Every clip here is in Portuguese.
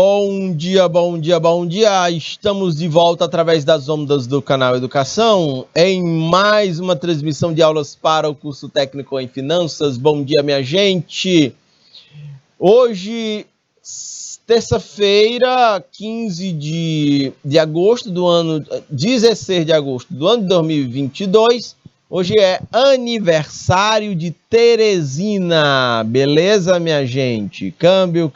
Bom dia, bom dia, bom dia! Estamos de volta através das ondas do canal Educação em mais uma transmissão de aulas para o curso técnico em finanças. Bom dia, minha gente! Hoje, terça-feira, 15 de agosto do ano, 16 de agosto do ano de 2022. Hoje é aniversário de Teresina, beleza, minha gente? Câmbio.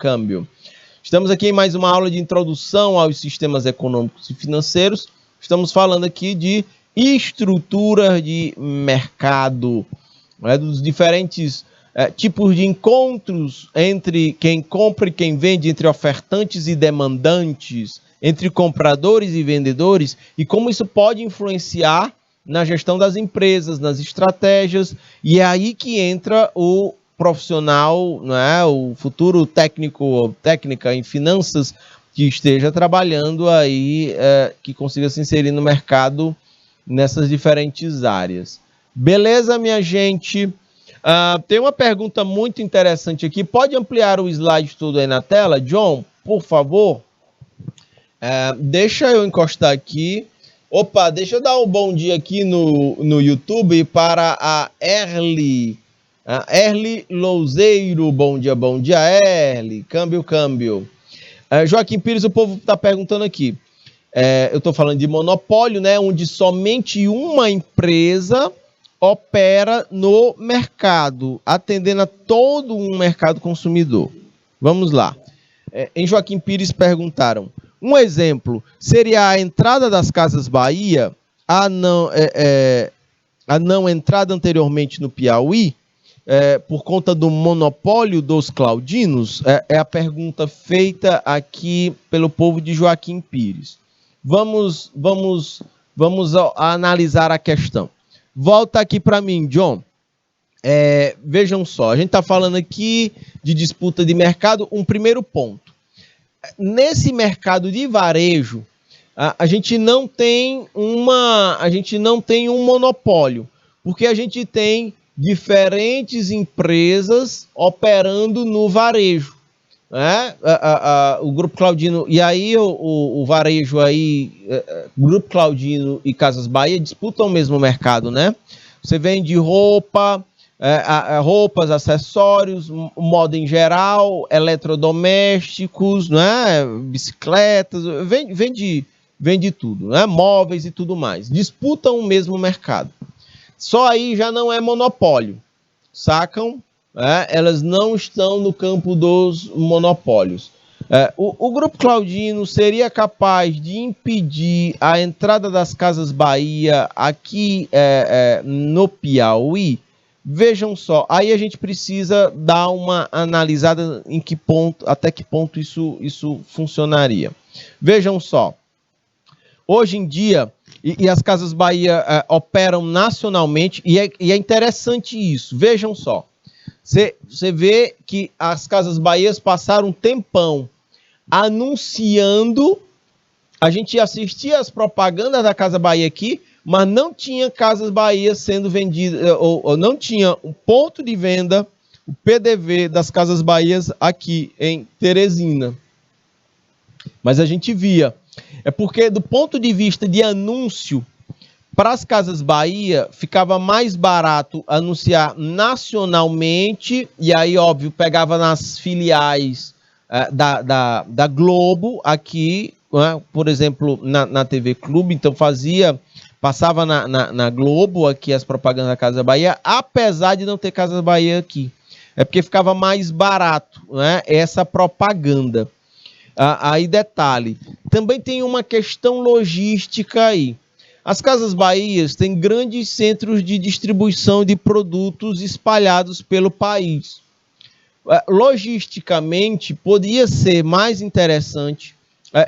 Estamos aqui em mais uma aula de introdução aos sistemas econômicos e financeiros. Estamos falando aqui de estrutura de mercado, né, dos diferentes tipos de encontros entre quem compra e quem vende, entre ofertantes e demandantes, entre compradores e vendedores, e como isso pode influenciar na gestão das empresas, nas estratégias, e é aí que entra o profissional, né, o futuro técnico ou técnica em finanças que esteja trabalhando aí, que consiga se inserir no mercado nessas diferentes áreas. Beleza, minha gente? Tem uma pergunta muito interessante aqui. Pode ampliar o slide todo aí na tela, John, por favor? Deixa eu encostar aqui. Opa, deixa eu dar um bom dia aqui no YouTube para a Erly Louzeiro. Bom dia, Erly. Câmbio. Joaquim Pires, o povo está perguntando aqui. Eu estou falando de monopólio, né? Onde somente uma empresa opera no mercado, atendendo a todo um mercado consumidor. Vamos lá. Em Joaquim Pires perguntaram. Um exemplo seria a entrada das Casas Bahia, a não entrada anteriormente no Piauí, por conta do monopólio dos Claudinos? É a pergunta feita aqui pelo povo de Joaquim Pires. Vamos analisar a questão. Volta aqui para mim, John. Vejam só, a gente está falando aqui de disputa de mercado. Um primeiro ponto. Nesse mercado de varejo, a gente não tem um monopólio, porque a gente tem diferentes empresas operando no varejo, né? O Grupo Claudino, e aí o varejo aí, Grupo Claudino e Casas Bahia disputam o mesmo mercado, né? Você vende roupas, acessórios, moda em geral, eletrodomésticos, né? Bicicletas, vende tudo, né? Móveis e tudo mais. Disputam o mesmo mercado. Só aí já não é monopólio, sacam? Elas não estão no campo dos monopólios. O Grupo Claudino seria capaz de impedir a entrada das Casas Bahia aqui no Piauí? Vejam só, aí a gente precisa dar uma analisada em que ponto, até que ponto isso funcionaria. Vejam só, hoje em dia, e as Casas Bahia operam nacionalmente, e é interessante isso. Vejam só, você vê que as Casas Bahia passaram um tempão anunciando, a gente assistia as propagandas da Casa Bahia aqui, mas não tinha Casas Bahia sendo vendida, ou não tinha um ponto de venda, o PDV das Casas Bahia aqui em Teresina. Mas a gente via. É porque, do ponto de vista de anúncio, para as Casas Bahia, ficava mais barato anunciar nacionalmente, e aí, óbvio, pegava nas filiais da Globo aqui, né? Por exemplo, na TV Clube, então passava na Globo aqui as propagandas da Casa Bahia, apesar de não ter Casas Bahia aqui. É porque ficava mais barato, né, essa propaganda. Aí detalhe, também tem uma questão logística aí. As Casas Bahia têm grandes centros de distribuição de produtos espalhados pelo país. Logisticamente, poderia ser mais interessante.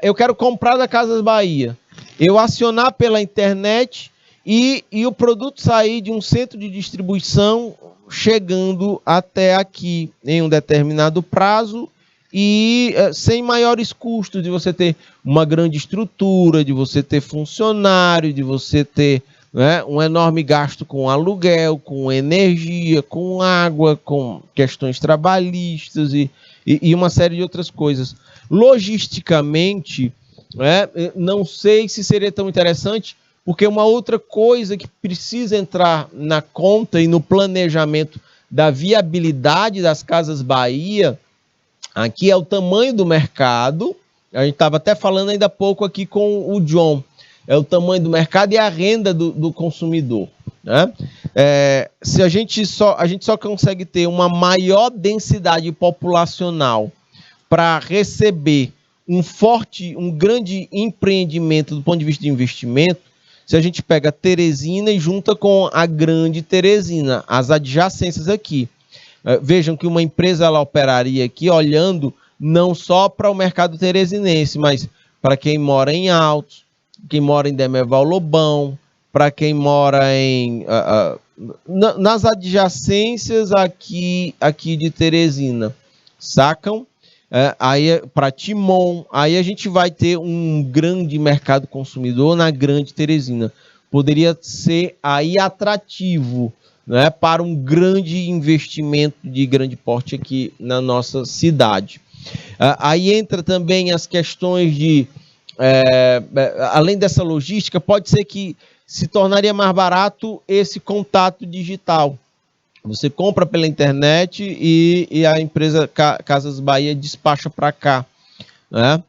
Eu quero comprar da Casas Bahia, eu acionar pela internet e o produto sair de um centro de distribuição chegando até aqui em um determinado prazo e sem maiores custos de você ter uma grande estrutura, de você ter funcionário, de você ter, né, um enorme gasto com aluguel, com energia, com água, com questões trabalhistas e uma série de outras coisas. Logisticamente, né, não sei se seria tão interessante, porque uma outra coisa que precisa entrar na conta e no planejamento da viabilidade das Casas Bahia, aqui é o tamanho do mercado. A gente estava até falando ainda há pouco aqui com o John. É o tamanho do mercado e a renda do consumidor. Né? Se a gente só consegue ter uma maior densidade populacional para receber um grande empreendimento do ponto de vista de investimento, se a gente pega Teresina e junta com a Grande Teresina, as adjacências aqui. Vejam que uma empresa ela operaria aqui olhando não só para o mercado teresinense, mas para quem mora em Altos, quem mora em Demerval Lobão, para quem mora nas adjacências aqui de Teresina, sacam? Aí para Timon, aí a gente vai ter um grande mercado consumidor na Grande Teresina. Poderia ser aí atrativo, né, para um grande investimento de grande porte aqui na nossa cidade. Aí entra também as questões de, além dessa logística, pode ser que se tornaria mais barato esse contato digital. Você compra pela internet e a empresa Casas Bahia despacha para cá. Né?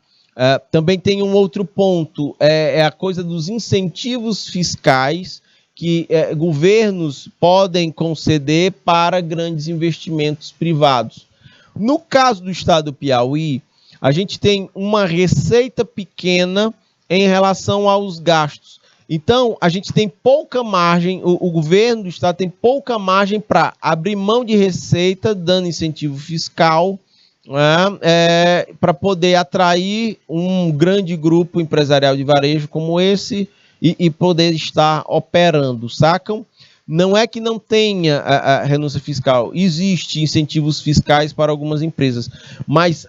Também tem um outro ponto, é a coisa dos incentivos fiscais que governos podem conceder para grandes investimentos privados. No caso do estado do Piauí, a gente tem uma receita pequena em relação aos gastos. Então, a gente tem pouca margem, o governo do estado tem pouca margem para abrir mão de receita, dando incentivo fiscal, né, para poder atrair um grande grupo empresarial de varejo como esse e poder estar operando, sacam? Não é que não tenha a renúncia fiscal, existe incentivos fiscais para algumas empresas, mas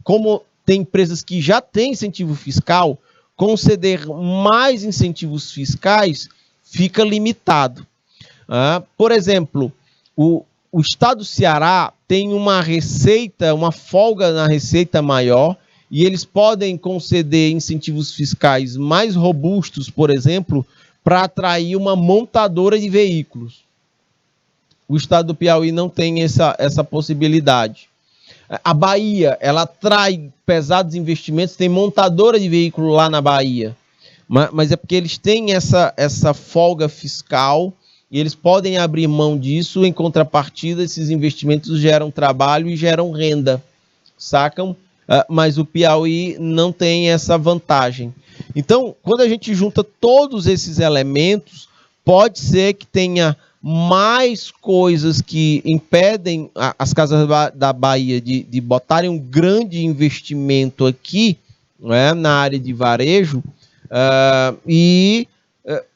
como tem empresas que já têm incentivo fiscal, conceder mais incentivos fiscais fica limitado. Por exemplo, o estado do Ceará tem uma receita, uma folga na receita maior, e eles podem conceder incentivos fiscais mais robustos, por exemplo, para atrair uma montadora de veículos. O estado do Piauí não tem essa possibilidade. A Bahia, ela atrai pesados investimentos, tem montadora de veículo lá na Bahia, mas é porque eles têm essa folga fiscal e eles podem abrir mão disso. Em contrapartida, esses investimentos geram trabalho e geram renda, sacam? Mas o Piauí não tem essa vantagem. Então, quando a gente junta todos esses elementos, pode ser que tenha mais coisas que impedem as Casas da Bahia de botarem um grande investimento aqui, né, na área de varejo,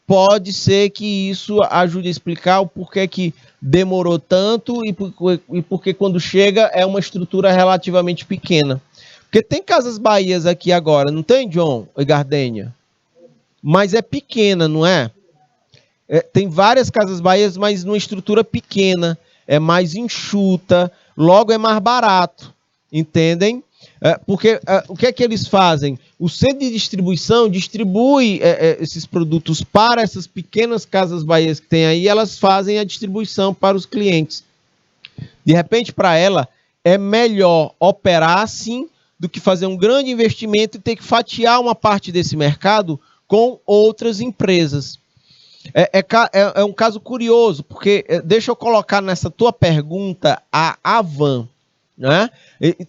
pode ser que isso ajude a explicar o porquê que demorou tanto e porque quando chega é uma estrutura relativamente pequena. Porque tem Casas Bahias aqui agora, não tem, John e Gardênia? Mas é pequena, não é? Tem várias Casas Bahias, mas numa estrutura pequena, é mais enxuta, logo é mais barato, entendem? Porque o que é que eles fazem? O centro de distribuição distribui esses produtos para essas pequenas Casas Bahias que tem aí, elas fazem a distribuição para os clientes. De repente, para ela, é melhor operar assim do que fazer um grande investimento e ter que fatiar uma parte desse mercado com outras empresas. É um caso curioso, porque deixa eu colocar nessa tua pergunta a Avan. Né?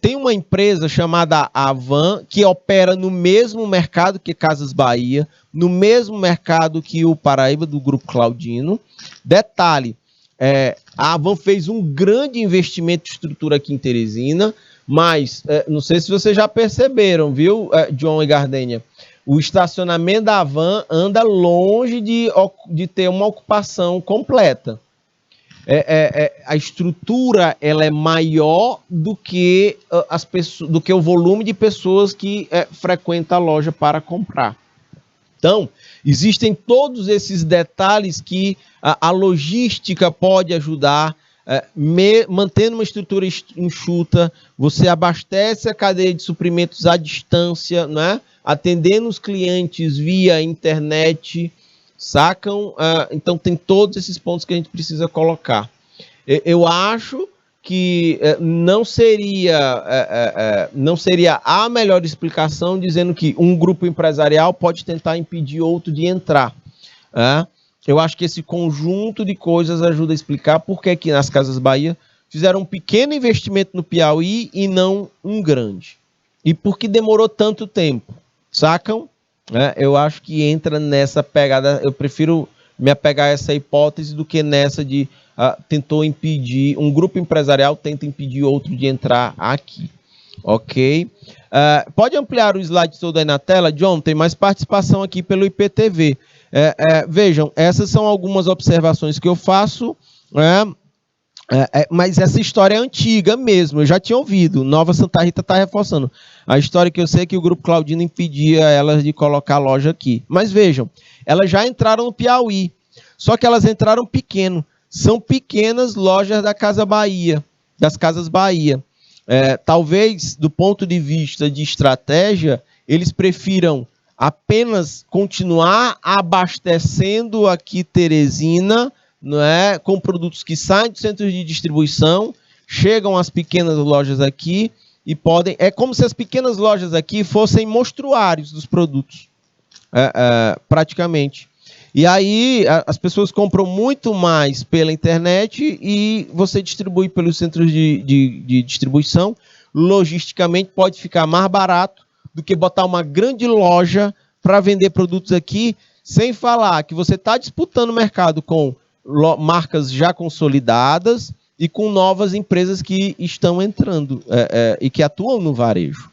Tem uma empresa chamada Avan que opera no mesmo mercado que Casas Bahia, no mesmo mercado que o Paraíba, do Grupo Claudino. Detalhe, a Avan fez um grande investimento de estrutura aqui em Teresina, mas não sei se vocês já perceberam, viu, John e Gardênia? O estacionamento da Avan anda longe de ter uma ocupação completa. A estrutura ela é maior do que o volume de pessoas que frequentam a loja para comprar. Então, existem todos esses detalhes que a logística pode ajudar, mantendo uma estrutura enxuta, você abastece a cadeia de suprimentos à distância, né? Atendendo os clientes via internet, sacam? Então tem todos esses pontos que a gente precisa colocar. Eu acho que não seria a melhor explicação dizendo que um grupo empresarial pode tentar impedir outro de entrar. Eu acho que esse conjunto de coisas ajuda a explicar por que aqui nas Casas Bahia fizeram um pequeno investimento no Piauí e não um grande. E por que demorou tanto tempo? Sacam? Eu acho que entra nessa pegada, eu prefiro me apegar a essa hipótese do que nessa de tentou impedir, um grupo empresarial tenta impedir outro de entrar aqui. Ok? Pode ampliar o slide todo aí na tela, John, tem mais participação aqui pelo IPTV. Vejam, essas são algumas observações que eu faço, mas essa história é antiga mesmo, eu já tinha ouvido. Nova Santa Rita está reforçando. A história que eu sei é que o Grupo Claudino impedia elas de colocar loja aqui. Mas vejam, elas já entraram no Piauí, só que elas entraram pequeno. São pequenas lojas da Casa Bahia, das Casas Bahia. Talvez, do ponto de vista de estratégia, eles prefiram apenas continuar abastecendo aqui Teresina, não é, com produtos que saem dos centros de distribuição, chegam às pequenas lojas aqui e podem... É como se as pequenas lojas aqui fossem mostruários dos produtos, praticamente. E aí as pessoas compram muito mais pela internet e você distribui pelos centros de distribuição. Logisticamente pode ficar mais barato do que botar uma grande loja para vender produtos aqui, sem falar que você está disputando o mercado com marcas já consolidadas e com novas empresas que estão entrando e que atuam no varejo.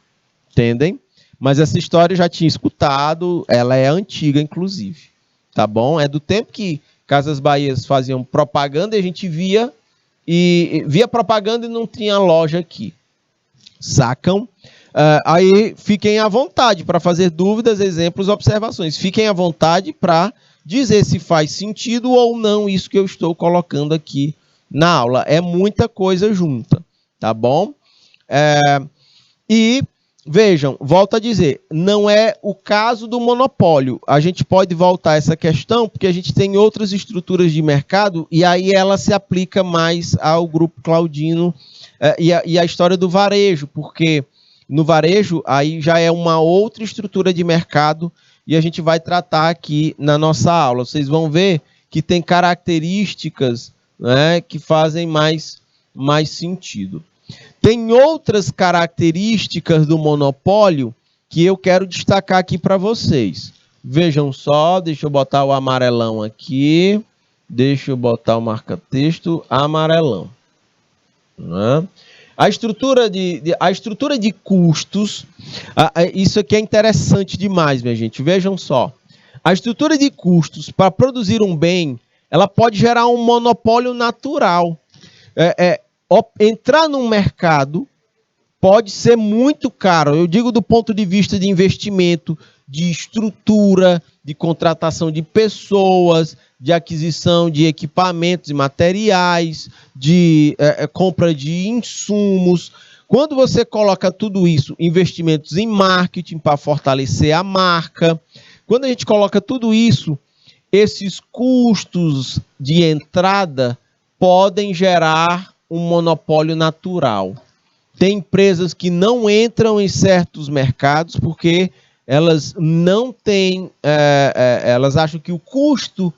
Entendem? Mas essa história eu já tinha escutado, ela é antiga, inclusive. Tá bom? É do tempo que Casas Bahias faziam propaganda e a gente via propaganda e não tinha loja aqui. Sacam? Aí fiquem à vontade para fazer dúvidas, exemplos, observações. Fiquem à vontade para dizer se faz sentido ou não isso que eu estou colocando aqui na aula. É muita coisa junta, tá bom? E vejam, volto a dizer, não é o caso do monopólio. A gente pode voltar a essa questão porque a gente tem outras estruturas de mercado e aí ela se aplica mais ao Grupo Claudino e a história do varejo, porque no varejo aí já é uma outra estrutura de mercado e a gente vai tratar aqui na nossa aula. Vocês vão ver que tem características, né, que fazem mais sentido. Tem outras características do monopólio que eu quero destacar aqui para vocês. Vejam só, deixa eu botar o amarelão aqui. Deixa eu botar o marca-texto amarelão. A estrutura de custos, isso aqui é interessante demais, minha gente. Vejam só. A estrutura de custos para produzir um bem, ela pode gerar um monopólio natural. Entrar num mercado pode ser muito caro. Eu digo do ponto de vista de investimento, de estrutura, de contratação de pessoas, de aquisição de equipamentos e materiais, de compra de insumos. Quando você coloca tudo isso, investimentos em marketing para fortalecer a marca, quando a gente coloca tudo isso, esses custos de entrada podem gerar um monopólio natural. Tem empresas que não entram em certos mercados porque elas não têm, elas acham que o custo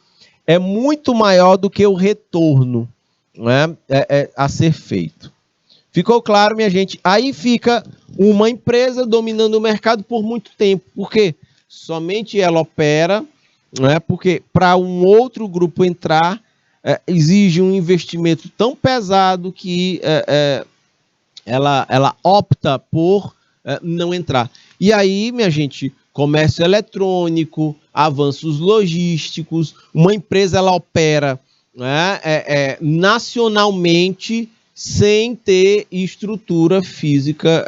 é muito maior do que o retorno, né, a ser feito. Ficou claro, minha gente? Aí fica uma empresa dominando o mercado por muito tempo, porque somente ela opera, né, porque para um outro grupo entrar, exige um investimento tão pesado que ela opta por não entrar. E aí, minha gente, comércio eletrônico, avanços logísticos, uma empresa ela opera, né, nacionalmente sem ter estrutura física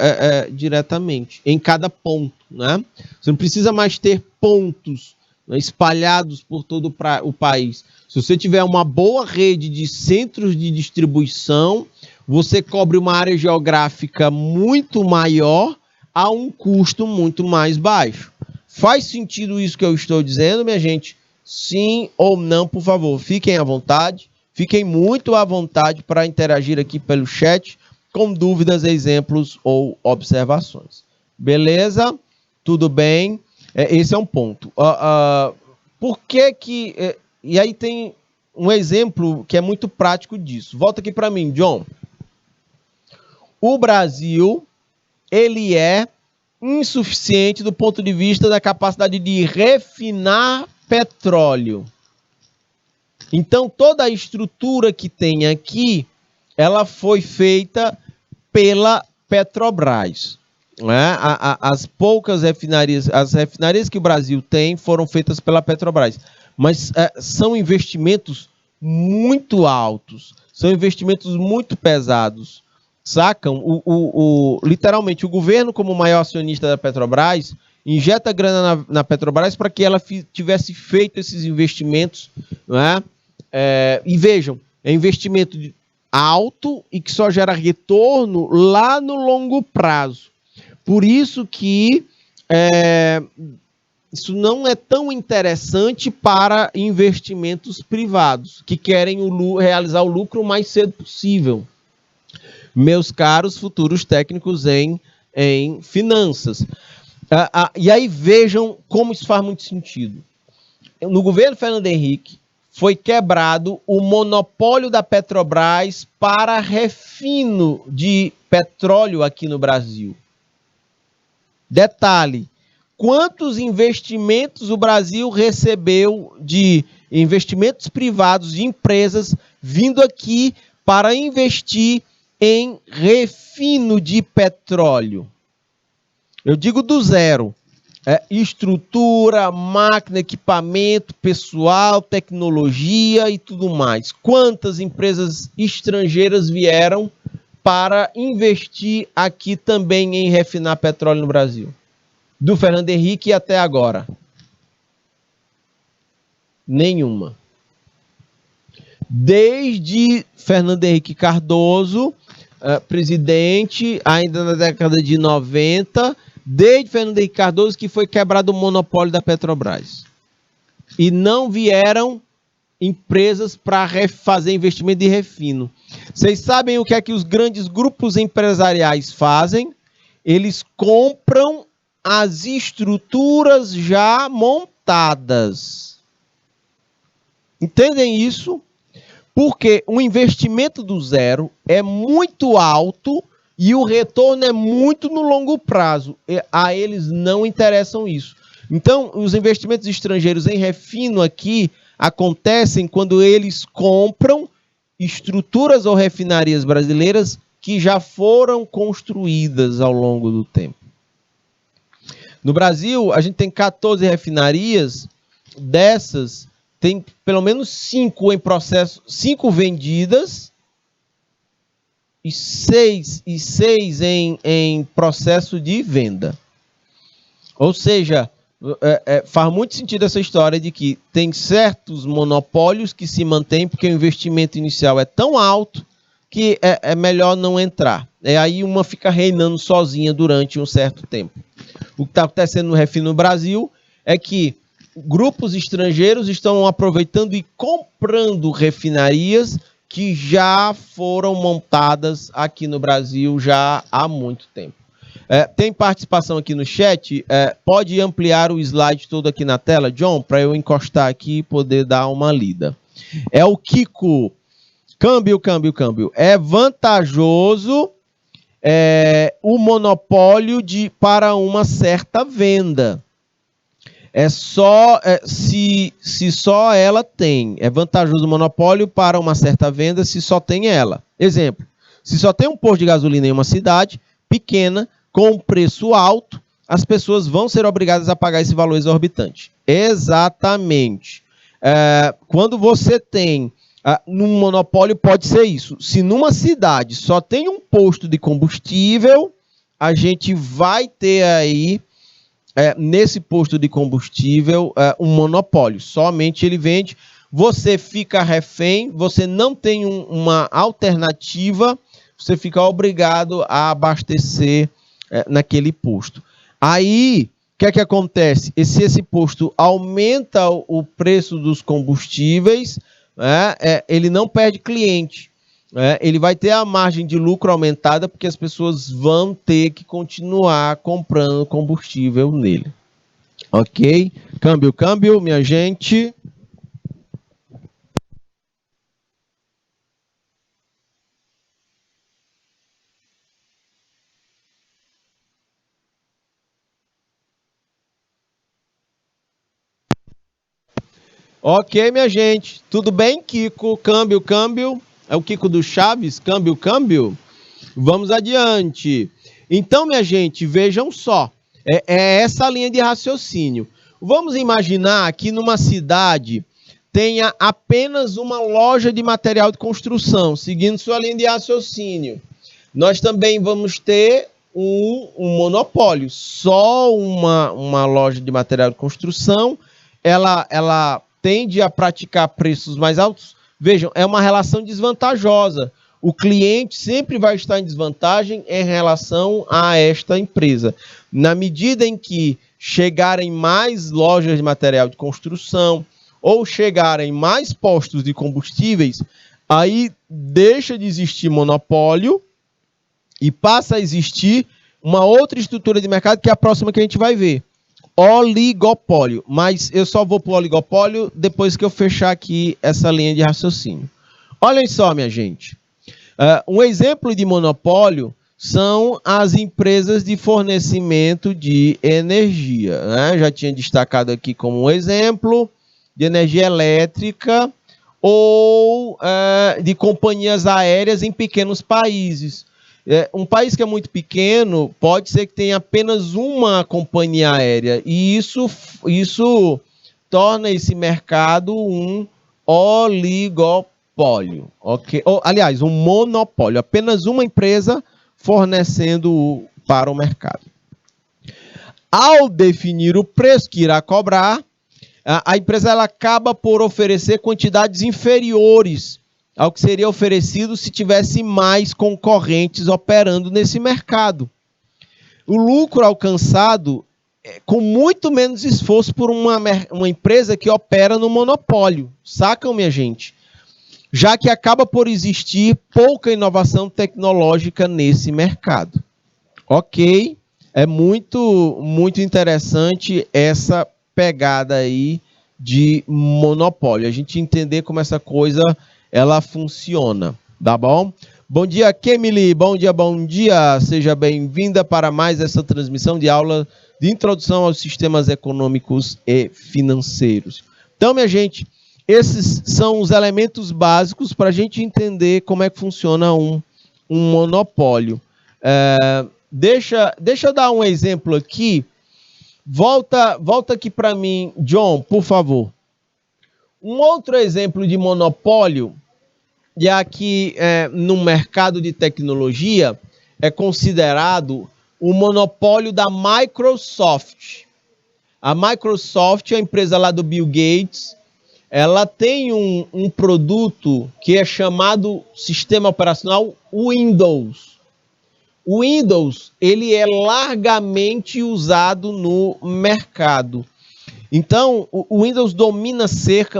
diretamente, em cada ponto. Né? Você não precisa mais ter pontos espalhados por todo o país. Se você tiver uma boa rede de centros de distribuição, você cobre uma área geográfica muito maior a um custo muito mais baixo. Faz sentido isso que eu estou dizendo, minha gente? Sim ou não, por favor, fiquem à vontade. Fiquem muito à vontade para interagir aqui pelo chat com dúvidas, exemplos ou observações. Beleza? Tudo bem? Esse é um ponto. Por que que... e aí tem um exemplo que é muito prático disso. Volta aqui para mim, John. O Brasil, ele é insuficiente do ponto de vista da capacidade de refinar petróleo. Então, toda a estrutura que tem aqui, ela foi feita pela Petrobras. Né? As poucas refinarias, as refinarias que o Brasil tem foram feitas pela Petrobras. Mas são investimentos muito altos, são investimentos muito pesados. Sacam? Literalmente, o governo, como maior acionista da Petrobras, injeta grana na Petrobras para que ela tivesse feito esses investimentos, né? E vejam, é investimento alto e que só gera retorno lá no longo prazo. Por isso que isso não é tão interessante para investimentos privados, que querem realizar o lucro o mais cedo possível. Meus caros futuros técnicos em finanças. E aí vejam como isso faz muito sentido. No governo Fernando Henrique, foi quebrado o monopólio da Petrobras para refino de petróleo aqui no Brasil. Detalhe, quantos investimentos o Brasil recebeu de investimentos privados, de empresas, vindo aqui para investir em refino de petróleo? Eu digo do zero. Estrutura, máquina, equipamento, pessoal, tecnologia e tudo mais. Quantas empresas estrangeiras vieram para investir aqui também em refinar petróleo no Brasil? Do Fernando Henrique até agora? Nenhuma. Desde Fernando Henrique Cardoso, presidente, ainda na década de 90, desde Fernando Henrique Cardoso que foi quebrado o monopólio da Petrobras. E não vieram empresas para fazer investimento de refino. Vocês sabem o que é que os grandes grupos empresariais fazem? Eles compram as estruturas já montadas. Entendem isso? Porque o investimento do zero é muito alto e o retorno é muito no longo prazo. A eles não interessam isso. Então, os investimentos estrangeiros em refino aqui acontecem quando eles compram estruturas ou refinarias brasileiras que já foram construídas ao longo do tempo. No Brasil, a gente tem 14 refinarias, dessas tem pelo menos 5 em processo, 5 vendidas e 6 em processo de venda. Ou seja, faz muito sentido essa história de que tem certos monopólios que se mantêm porque o investimento inicial é tão alto que é melhor não entrar. Aí uma fica reinando sozinha durante um certo tempo. O que está acontecendo no refino no Brasil é que grupos estrangeiros estão aproveitando e comprando refinarias que já foram montadas aqui no Brasil já há muito tempo. Tem participação aqui no chat? Pode ampliar o slide todo aqui na tela, John, para eu encostar aqui e poder dar uma lida. É o Kiko. Câmbio. É vantajoso o monopólio para uma certa venda. Se só ela tem. É vantajoso o monopólio para uma certa venda se só tem ela. Exemplo, se só tem um posto de gasolina em uma cidade pequena, com um preço alto, as pessoas vão ser obrigadas a pagar esse valor exorbitante. Exatamente. Quando você tem num monopólio, pode ser isso. Se numa cidade só tem um posto de combustível, a gente vai ter aí nesse posto de combustível um monopólio. Somente ele vende, você fica refém, você não tem uma alternativa, você fica obrigado a abastecer naquele posto. Aí, o que é que acontece? Se esse posto aumenta o preço dos combustíveis, ele não perde cliente. Ele vai ter a margem de lucro aumentada porque as pessoas vão ter que continuar comprando combustível nele. Ok? Câmbio, minha gente. Ok, minha gente. Tudo bem, Kiko? Câmbio. É o Kiko do Chaves? Câmbio. Vamos adiante. Então, minha gente, vejam só. É essa a linha de raciocínio. Vamos imaginar que numa cidade tenha apenas uma loja de material de construção, seguindo sua linha de raciocínio. Nós também vamos ter um monopólio. Só uma loja de material de construção, ela tende a praticar preços mais altos. Vejam, é uma relação desvantajosa. O cliente sempre vai estar em desvantagem em relação a esta empresa. Na medida em que chegarem mais lojas de material de construção ou chegarem mais postos de combustíveis, aí deixa de existir monopólio e passa a existir uma outra estrutura de mercado que é a próxima que a gente vai ver. Oligopólio. Mas eu só vou para o oligopólio depois que eu fechar aqui essa linha de raciocínio. Olhem só, minha gente. Um exemplo de monopólio são as empresas de fornecimento de energia. Já tinha destacado aqui como um exemplo de energia elétrica ou de companhias aéreas em pequenos países. Um país que é muito pequeno pode ser que tenha apenas uma companhia aérea e isso torna esse mercado um oligopólio, ok? Aliás, um monopólio, apenas uma empresa fornecendo para o mercado. Ao definir o preço que irá cobrar, a empresa ela acaba por oferecer quantidades inferiores ao que seria oferecido se tivesse mais concorrentes operando nesse mercado. O lucro alcançado com muito menos esforço por uma empresa que opera no monopólio. Sacam, minha gente? Já que acaba por existir pouca inovação tecnológica nesse mercado. Ok? É muito interessante essa pegada aí de monopólio. A gente entender como essa coisa ela funciona, tá bom? Bom dia, Kemily. Bom dia. Seja bem-vinda para mais essa transmissão de aula de introdução aos sistemas econômicos e financeiros. Então, minha gente, esses são os elementos básicos para a gente entender como é que funciona um monopólio. Deixa eu dar um exemplo aqui. Volta aqui para mim, John, por favor. Um outro exemplo de monopólio, e aqui no mercado de tecnologia, é considerado o monopólio da Microsoft. A Microsoft, a empresa lá do Bill Gates, ela tem um produto que é chamado sistema operacional Windows. O Windows, ele é largamente usado no mercado. Então, o Windows domina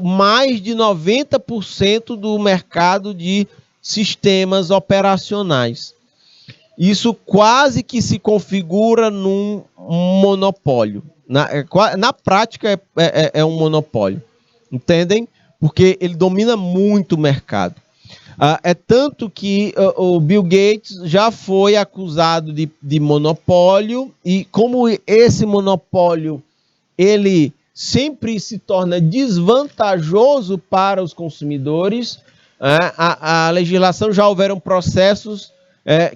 mais de 90% do mercado de sistemas operacionais. Isso quase que se configura num monopólio. Na prática, é um monopólio. Entendem? Porque ele domina muito o mercado. É tanto que o Bill Gates já foi acusado de monopólio, e como esse monopólio ele sempre se torna desvantajoso para os consumidores, a legislação já houveram processos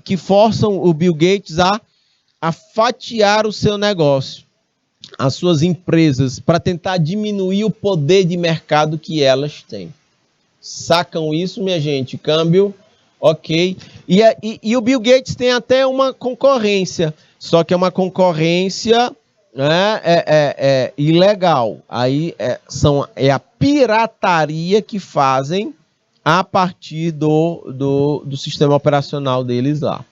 que forçam o Bill Gates a fatiar o seu negócio, as suas empresas, para tentar diminuir o poder de mercado que elas têm. Sacam isso, minha gente? Câmbio, ok. E o Bill Gates tem até uma concorrência, só que é uma concorrência é ilegal. Aí é a pirataria que fazem a partir do sistema operacional deles lá.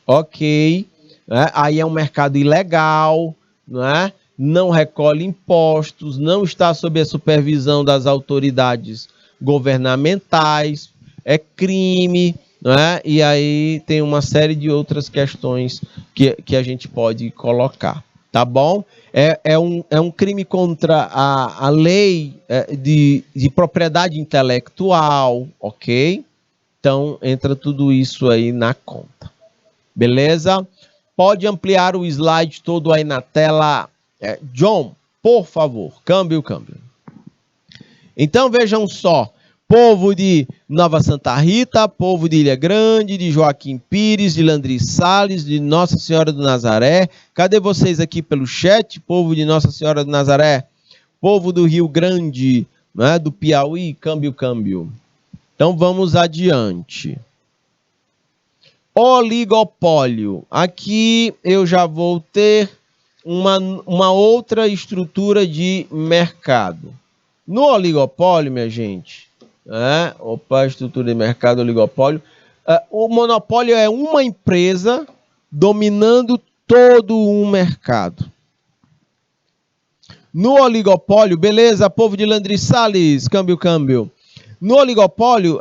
Ok, né? Aí é um mercado ilegal, né? Não recolhe impostos, não está sob a supervisão das autoridades governamentais, é crime, né? E aí tem uma série de outras questões que a gente pode colocar, tá bom? É um crime contra a lei de propriedade intelectual, ok? Então entra tudo isso aí na conta. Beleza? Pode ampliar o slide todo aí na tela. John, por favor, câmbio. Então vejam só. Povo de Nova Santa Rita, povo de Ilha Grande, de Joaquim Pires, de Landry Salles, de Nossa Senhora do Nazaré. Cadê vocês aqui pelo chat? Povo de Nossa Senhora do Nazaré. Povo do Rio Grande, né, do Piauí, câmbio. Então vamos adiante. Oligopólio. Aqui eu já vou ter uma outra estrutura de mercado. No oligopólio, minha gente, estrutura de mercado, oligopólio. O monopólio é uma empresa dominando todo um mercado. No oligopólio, beleza, povo de Landry Salles, câmbio. No oligopólio,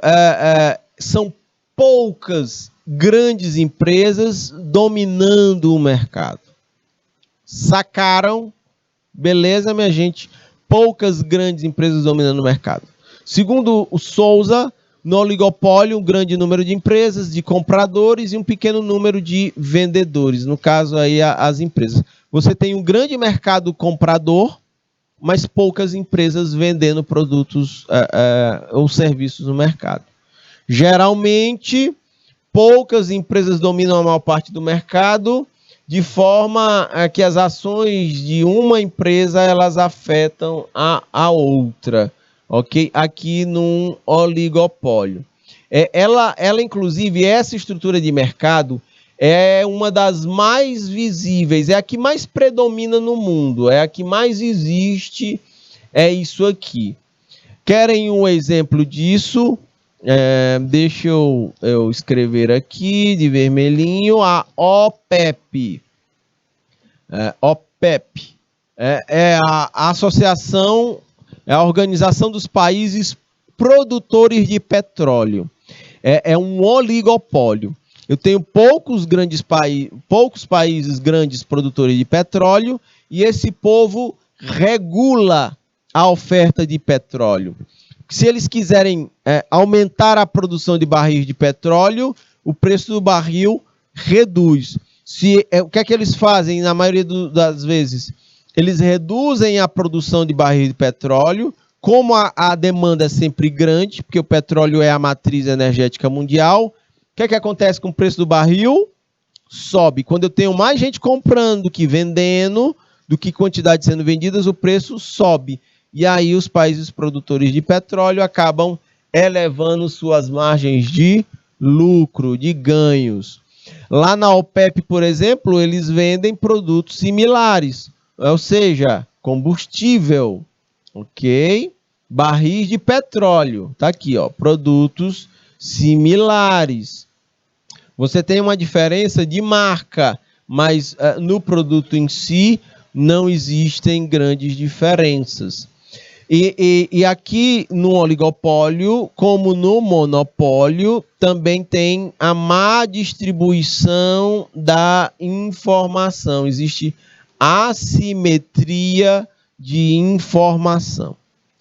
são poucas grandes empresas dominando o mercado. Sacaram? Beleza, minha gente? Poucas grandes empresas dominando o mercado. Segundo o Souza, no oligopólio, um grande número de empresas, de compradores e um pequeno número de vendedores. No caso aí, as empresas. Você tem um grande mercado comprador, mas poucas empresas vendendo produtos ou serviços no mercado. Geralmente, poucas empresas dominam a maior parte do mercado, de forma que as ações de uma empresa elas afetam a outra, ok? Aqui num oligopólio. Ela, inclusive, essa estrutura de mercado é uma das mais visíveis, é a que mais predomina no mundo, é a que mais existe, é isso aqui. Querem um exemplo disso? Deixa eu escrever aqui de vermelhinho a OPEP. OPEP é a associação, é a Organização dos Países Produtores de Petróleo. É um oligopólio. Eu tenho poucos países grandes produtores de petróleo e esse povo regula a oferta de petróleo. Se eles quiserem aumentar a produção de barris de petróleo, o preço do barril reduz. O que é que eles fazem na maioria das vezes? Eles reduzem a produção de barris de petróleo, como a demanda é sempre grande, porque o petróleo é a matriz energética mundial. O que é que acontece com o preço do barril? Sobe. Quando eu tenho mais gente comprando do que vendendo, do que quantidade sendo vendidas, o preço sobe. E aí os países produtores de petróleo acabam elevando suas margens de lucro, de ganhos. Lá na OPEP, por exemplo, eles vendem produtos similares, ou seja, combustível, ok? Barris de petróleo, tá aqui, ó, produtos similares. Você tem uma diferença de marca, mas no produto em si não existem grandes diferenças. E aqui no oligopólio, como no monopólio, também tem a má distribuição da informação. Existe assimetria de informação,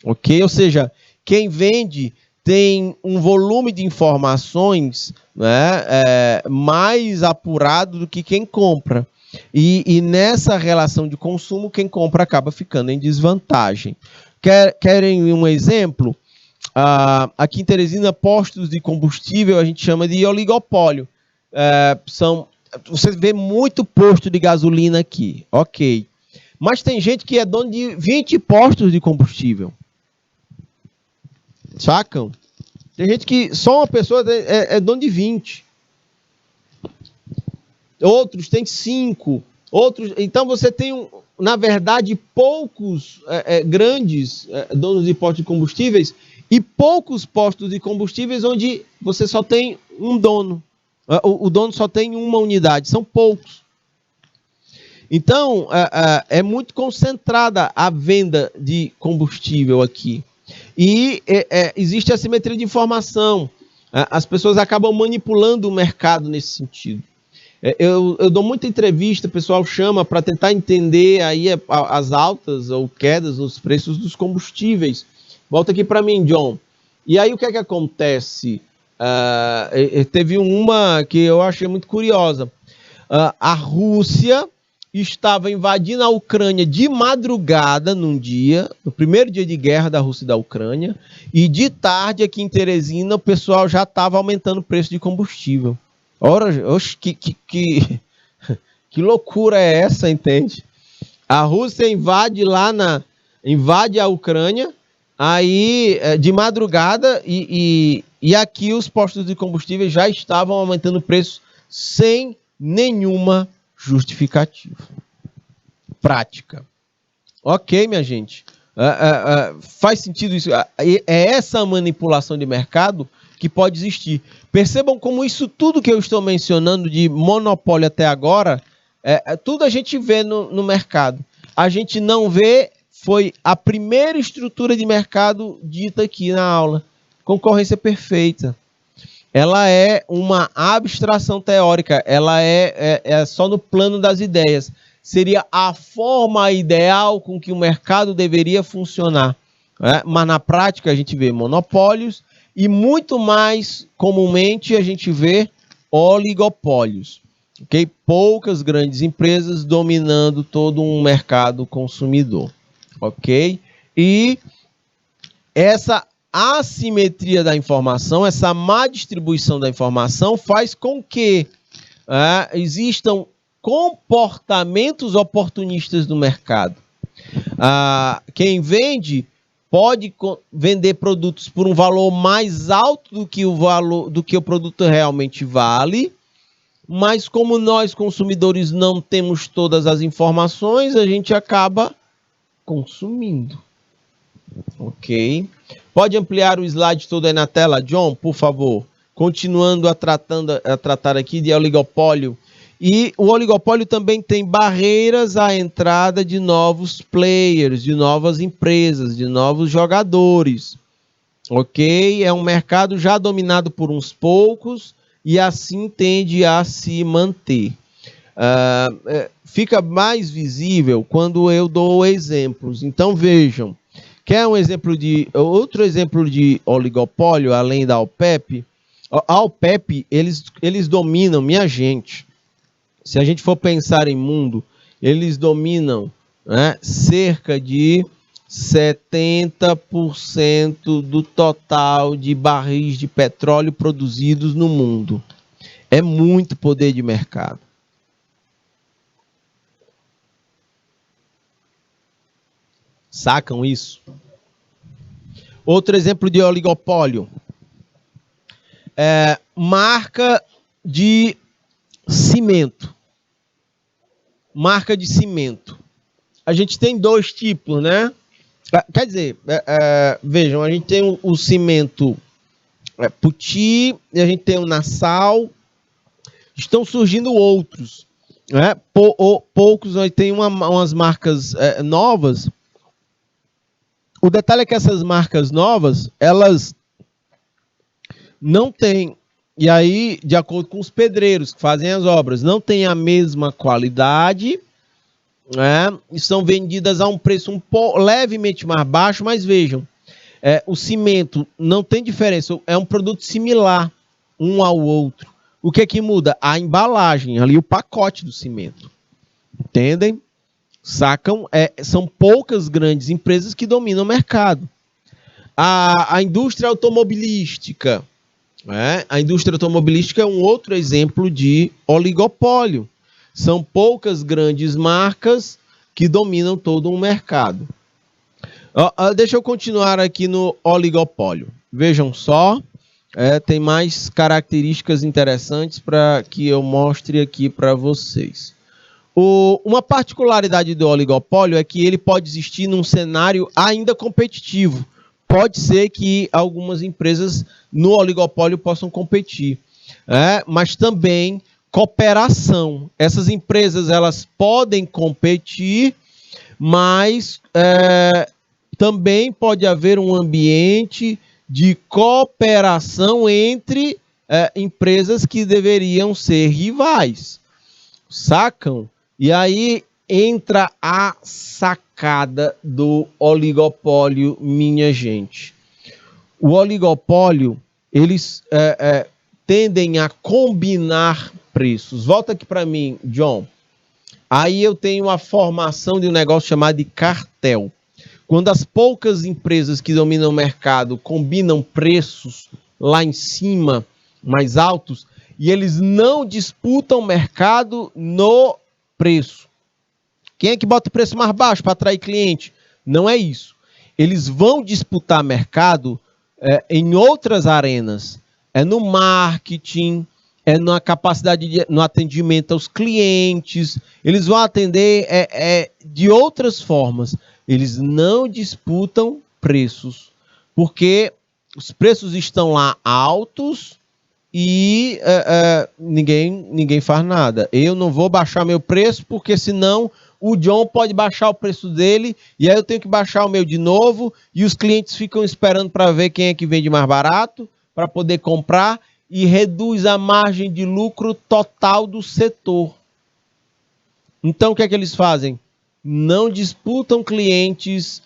ok? Ou seja, quem vende tem um volume de informações, né, mais apurado do que quem compra. E nessa relação de consumo, quem compra acaba ficando em desvantagem. Querem um exemplo? Aqui em Teresina, postos de combustível a gente chama de oligopólio. Você vê muito posto de gasolina aqui, ok. Mas tem gente que é dono de 20 postos de combustível. Sacam? Tem gente que só uma pessoa é dono de 20. Outros têm 5. Outros, então você tem na verdade, poucos grandes donos de postos de combustíveis e poucos postos de combustíveis onde você só tem um dono. O dono só tem uma unidade, são poucos. Então, é muito concentrada a venda de combustível aqui. E existe assimetria de informação. As pessoas acabam manipulando o mercado nesse sentido. Eu dou muita entrevista, o pessoal chama para tentar entender aí as altas ou quedas nos preços dos combustíveis. Volta aqui para mim, John. E aí o que é que acontece? Teve uma que eu achei muito curiosa. A Rússia estava invadindo a Ucrânia de madrugada num dia, no primeiro dia de guerra da Rússia e da Ucrânia, e de tarde aqui em Teresina o pessoal já estava aumentando o preço de combustível. Ora, oxe, que loucura é essa, entende? A Rússia invade a Ucrânia, aí de madrugada, e aqui os postos de combustível já estavam aumentando o preço sem nenhuma justificativa prática. Ok, minha gente. Faz sentido isso? É essa manipulação de mercado que pode existir. Percebam como isso tudo que eu estou mencionando de monopólio até agora, tudo a gente vê no mercado. A gente não vê, foi a primeira estrutura de mercado dita aqui na aula. Concorrência perfeita. Ela é uma abstração teórica, ela é só no plano das ideias. Seria a forma ideal com que o mercado deveria funcionar. Mas na prática a gente vê monopólios e muito mais comumente a gente vê oligopólios. Okay? Poucas grandes empresas dominando todo um mercado consumidor. Ok? E essa assimetria da informação, essa má distribuição da informação faz com que existam comportamentos oportunistas no mercado. Quem vende pode vender produtos por um valor mais alto do que o produto realmente vale, mas como nós consumidores não temos todas as informações, a gente acaba consumindo. Ok? Pode ampliar o slide todo aí na tela, John, por favor. Continuando a tratar aqui de oligopólio. E o oligopólio também tem barreiras à entrada de novos players, de novas empresas, de novos jogadores. Ok? É um mercado já dominado por uns poucos e assim tende a se manter. Fica mais visível quando eu dou exemplos. Então vejam. Quer outro exemplo de oligopólio, além da OPEP? A OPEP, eles dominam, minha gente, se a gente for pensar em mundo, eles dominam cerca de 70% do total de barris de petróleo produzidos no mundo. É muito poder de mercado. Sacam isso? Outro exemplo de oligopólio. Marca de cimento. Marca de cimento. A gente tem dois tipos, né? Quer dizer, vejam, a gente tem o cimento Puti e a gente tem o Nassau. Estão surgindo outros. Poucos, nós tem umas marcas novas. O detalhe é que essas marcas novas, elas não têm, e aí, de acordo com os pedreiros que fazem as obras, não têm a mesma qualidade, e são vendidas a um preço levemente mais baixo, mas vejam, o cimento não tem diferença, é um produto similar um ao outro. O que é que muda? A embalagem, ali o pacote do cimento. Entendem? Sacam? São poucas grandes empresas que dominam o mercado. A indústria automobilística. A indústria automobilística é um outro exemplo de oligopólio. São poucas grandes marcas que dominam todo um mercado. Deixa eu continuar aqui no oligopólio. Vejam só, tem mais características interessantes para que eu mostre aqui para vocês. Uma particularidade do oligopólio é que ele pode existir num cenário ainda competitivo. Pode ser que algumas empresas no oligopólio possam competir, mas também cooperação. Essas empresas elas podem competir, mas também pode haver um ambiente de cooperação entre empresas que deveriam ser rivais. Sacam? E aí entra a sacada do oligopólio, minha gente. O oligopólio, eles tendem a combinar preços. Volta aqui para mim, John. Aí eu tenho a formação de um negócio chamado de cartel. Quando as poucas empresas que dominam o mercado combinam preços lá em cima, mais altos, e eles não disputam o mercado no preço. Quem é que bota o preço mais baixo para atrair cliente? Não é isso. Eles vão disputar mercado em outras arenas. É no marketing, é na capacidade, no atendimento aos clientes. Eles vão atender de outras formas. Eles não disputam preços, porque os preços estão lá altos e ninguém faz nada. Eu não vou baixar meu preço, porque senão o John pode baixar o preço dele, e aí eu tenho que baixar o meu de novo, e os clientes ficam esperando para ver quem é que vende mais barato, para poder comprar, e reduz a margem de lucro total do setor. Então o que é que eles fazem? Não disputam clientes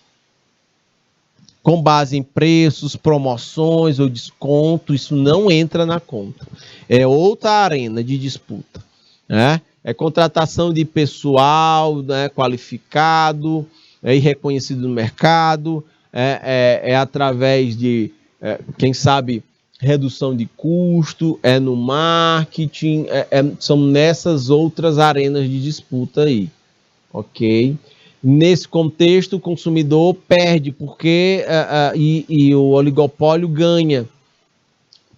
com base em preços, promoções ou desconto. Isso não entra na conta. É outra arena de disputa, né? É contratação de pessoal, né, qualificado, e reconhecido no mercado, através de, quem sabe, redução de custo, no marketing, são nessas outras arenas de disputa aí, ok? Nesse contexto, o consumidor perde, porque e o oligopólio ganha,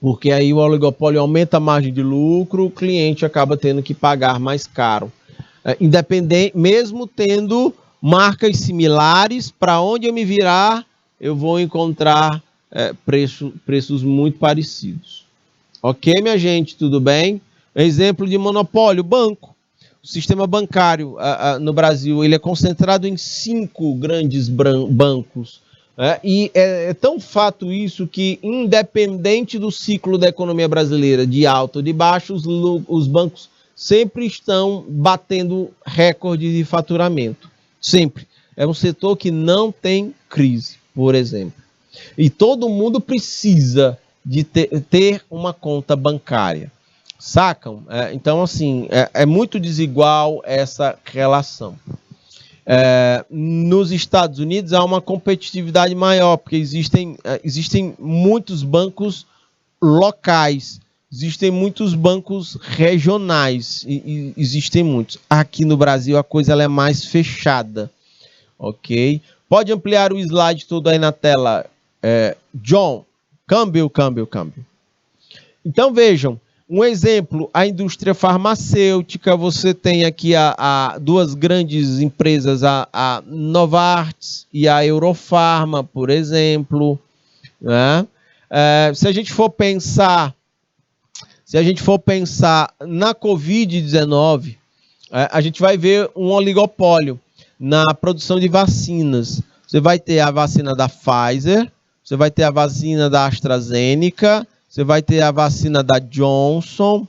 porque aí o oligopólio aumenta a margem de lucro, o cliente acaba tendo que pagar mais caro. Independente, mesmo tendo marcas similares, para onde eu me virar, eu vou encontrar preços muito parecidos. Ok, minha gente, tudo bem? Exemplo de monopólio, banco. O sistema bancário no Brasil ele é concentrado em 5 grandes bancos. E é tão fato isso que, independente do ciclo da economia brasileira, de alto ou de baixo, os bancos sempre estão batendo recorde de faturamento. Sempre. É um setor que não tem crise, por exemplo. E todo mundo precisa de ter uma conta bancária. Sacam? Então, assim, é muito desigual essa relação. Nos Estados Unidos há uma competitividade maior, porque existem muitos bancos locais, existem muitos bancos regionais, e existem muitos. Aqui no Brasil a coisa ela é mais fechada, ok? Pode ampliar o slide todo aí na tela, John. Câmbio. Então vejam, um exemplo, a indústria farmacêutica, você tem aqui duas grandes empresas, a Novartis e a Eurofarma, por exemplo, né? Se a gente for pensar na Covid-19, a gente vai ver um oligopólio na produção de vacinas. Você vai ter a vacina da Pfizer, você vai ter a vacina da AstraZeneca, você vai ter a vacina da Johnson,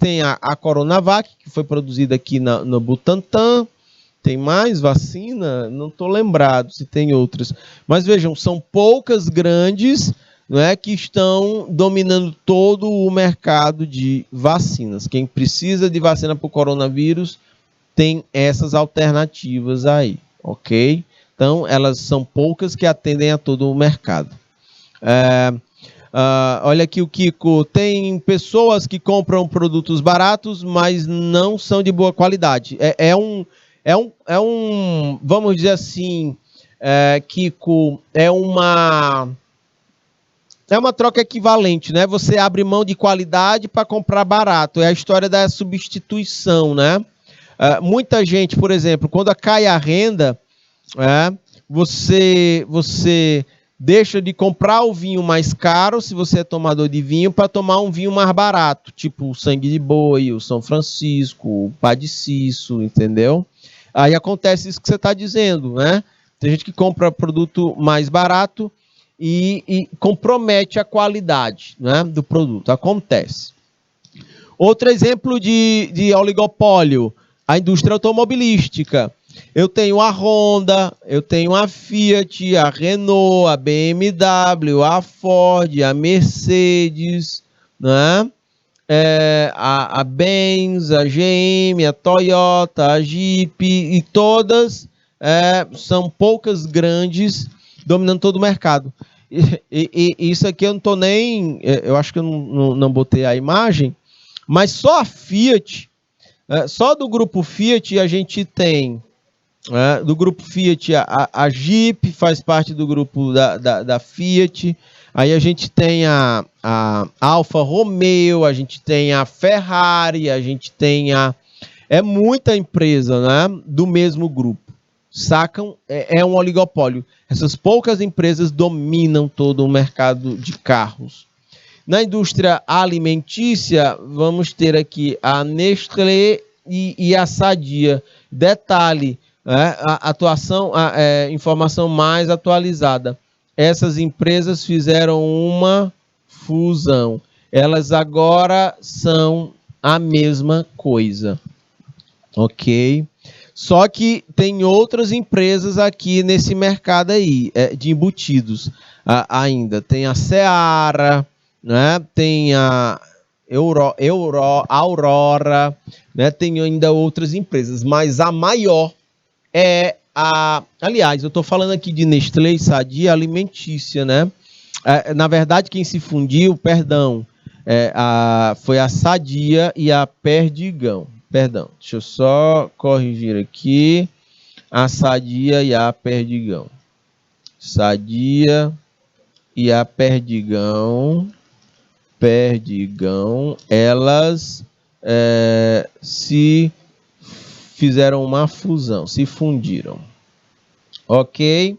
tem a Coronavac, que foi produzida aqui no Butantan. Tem mais vacina? Não estou lembrado se tem outras. Mas vejam, são poucas grandes, que estão dominando todo o mercado de vacinas. Quem precisa de vacina para o coronavírus tem essas alternativas aí, ok? Então, elas são poucas que atendem a todo o mercado. Olha aqui o Kiko, tem pessoas que compram produtos baratos, mas não são de boa qualidade. Vamos dizer assim, Kiko, é uma troca equivalente, né? Você abre mão de qualidade para comprar barato. É a história da substituição, né? Muita gente, por exemplo, quando cai a renda, você deixa de comprar o vinho mais caro, se você é tomador de vinho, para tomar um vinho mais barato, tipo o Sangue de Boi, o São Francisco, o Padiciço, entendeu? Aí acontece isso que você está dizendo, né? Tem gente que compra produto mais barato e compromete a qualidade, né, do produto. Acontece. Outro exemplo de oligopólio, a indústria automobilística. Eu tenho a Honda, eu tenho a Fiat, a Renault, a BMW, a Ford, a Mercedes, né? A Benz, a GM, a Toyota, a Jeep, e todas são poucas grandes dominando todo o mercado. E isso aqui eu não estou nem... Eu acho que eu não botei a imagem, mas só a Fiat, só do grupo Fiat a gente tem... do grupo Fiat, a Jeep faz parte do grupo da Fiat. Aí a gente tem a Alfa Romeo, a gente tem a Ferrari, a gente tem é muita empresa, né, do mesmo grupo. Sacam? É um oligopólio. Essas poucas empresas dominam todo o mercado de carros. Na indústria alimentícia, vamos ter aqui a Nestlé e a Sadia. Detalhe, informação mais atualizada. Essas empresas fizeram uma fusão. Elas agora são a mesma coisa. Ok? Só que tem outras empresas aqui nesse mercado aí, de embutidos ainda. Tem a Seara, né? Tem a Aurora, né? Tem ainda outras empresas, mas a maior aliás, eu estou falando aqui de Nestlé e Sadia alimentícia, né? Na verdade, quem se fundiu, foi a Sadia e a Perdigão. Perdão, deixa eu só corrigir aqui. A Sadia e a Perdigão. Sadia e a Perdigão. Elas se fizeram uma fusão, se fundiram. Ok?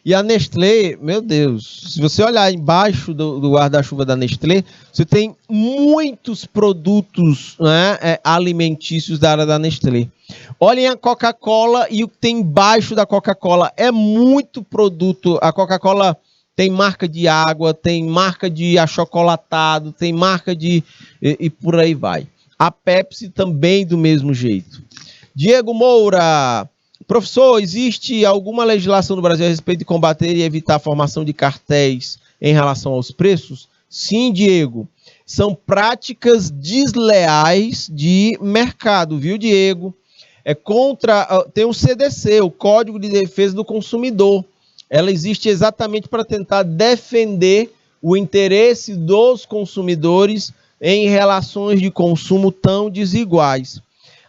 E a Nestlé, meu Deus, se você olhar embaixo do guarda-chuva da Nestlé, você tem muitos produtos, né, alimentícios da área da Nestlé. Olhem a Coca-Cola e o que tem embaixo da Coca-Cola. É muito produto. A Coca-Cola tem marca de água, tem marca de achocolatado, tem marca de... e por aí vai. A Pepsi também do mesmo jeito. Diego Moura... Professor, existe alguma legislação no Brasil a respeito de combater e evitar a formação de cartéis em relação aos preços? Sim, Diego. São práticas desleais de mercado, viu, Diego? Tem o CDC, o Código de Defesa do Consumidor. Ela existe exatamente para tentar defender o interesse dos consumidores em relações de consumo tão desiguais.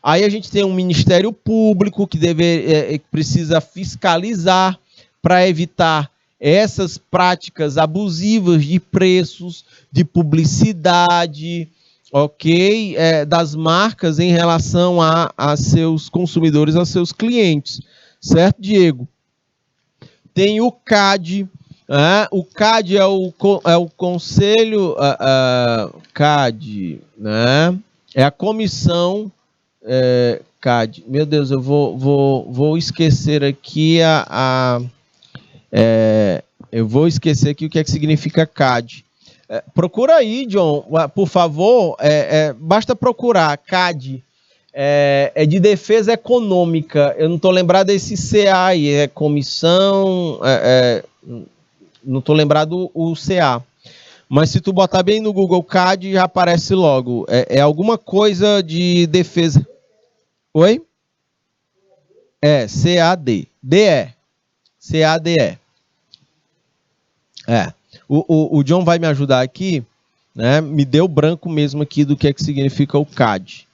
Aí a gente tem um Ministério Público que precisa fiscalizar para evitar essas práticas abusivas de preços, de publicidade, ok? Das marcas em relação a seus consumidores, a seus clientes. Certo, Diego? Tem o CAD. O CAD é o Conselho... CAD, né? É a Comissão... CAD. Meu Deus, eu vou esquecer aqui eu vou esquecer aqui o que significa CAD. Procura aí, John, por favor. Basta procurar CAD. É de defesa econômica. Eu não estou lembrado desse CA aí. É comissão. Não estou lembrado o CA. Mas se tu botar bem no Google CAD, já aparece logo. É alguma coisa de defesa. Oi? CAD. DE. CADE. O John vai me ajudar aqui, né? Me deu branco mesmo aqui do que significa o CAD.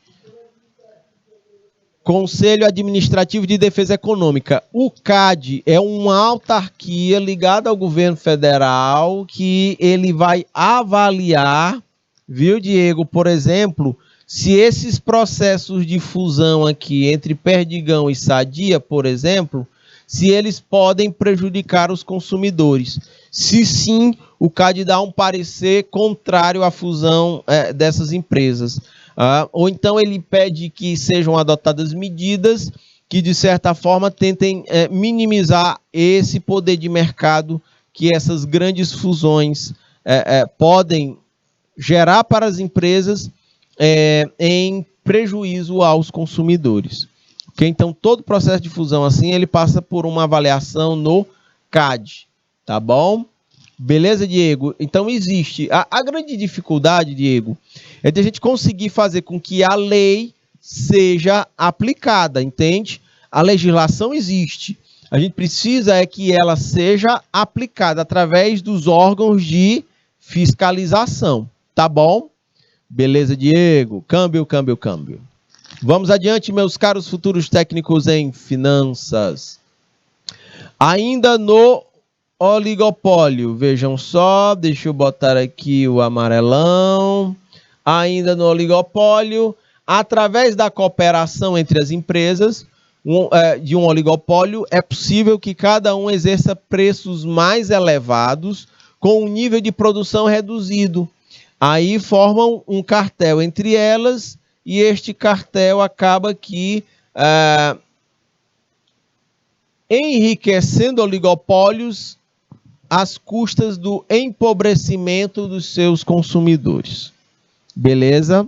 Conselho Administrativo de Defesa Econômica. O CAD é uma autarquia ligada ao governo federal que ele vai avaliar, viu, Diego? Por exemplo, se esses processos de fusão aqui entre Perdigão e Sadia, por exemplo, se eles podem prejudicar os consumidores. Se sim, o CAD dá um parecer contrário à fusão dessas empresas. Ou então ele pede que sejam adotadas medidas que, de certa forma, tentem minimizar esse poder de mercado que essas grandes fusões podem gerar para as empresas em prejuízo aos consumidores. Okay? Então, todo processo de fusão assim, ele passa por uma avaliação no CAD, tá bom? Beleza, Diego? Então, existe. A grande dificuldade, Diego, é de a gente conseguir fazer com que a lei seja aplicada, entende? A legislação existe. A gente precisa que ela seja aplicada através dos órgãos de fiscalização, tá bom? Beleza, Diego? Câmbio. Vamos adiante, meus caros futuros técnicos em finanças. Ainda no oligopólio, vejam só, deixa eu botar aqui o amarelão. Ainda no oligopólio, através da cooperação entre as empresas de um oligopólio, é possível que cada um exerça preços mais elevados com um nível de produção reduzido. Aí formam um cartel entre elas e este cartel acaba aqui enriquecendo oligopólios às custas do empobrecimento dos seus consumidores. Beleza?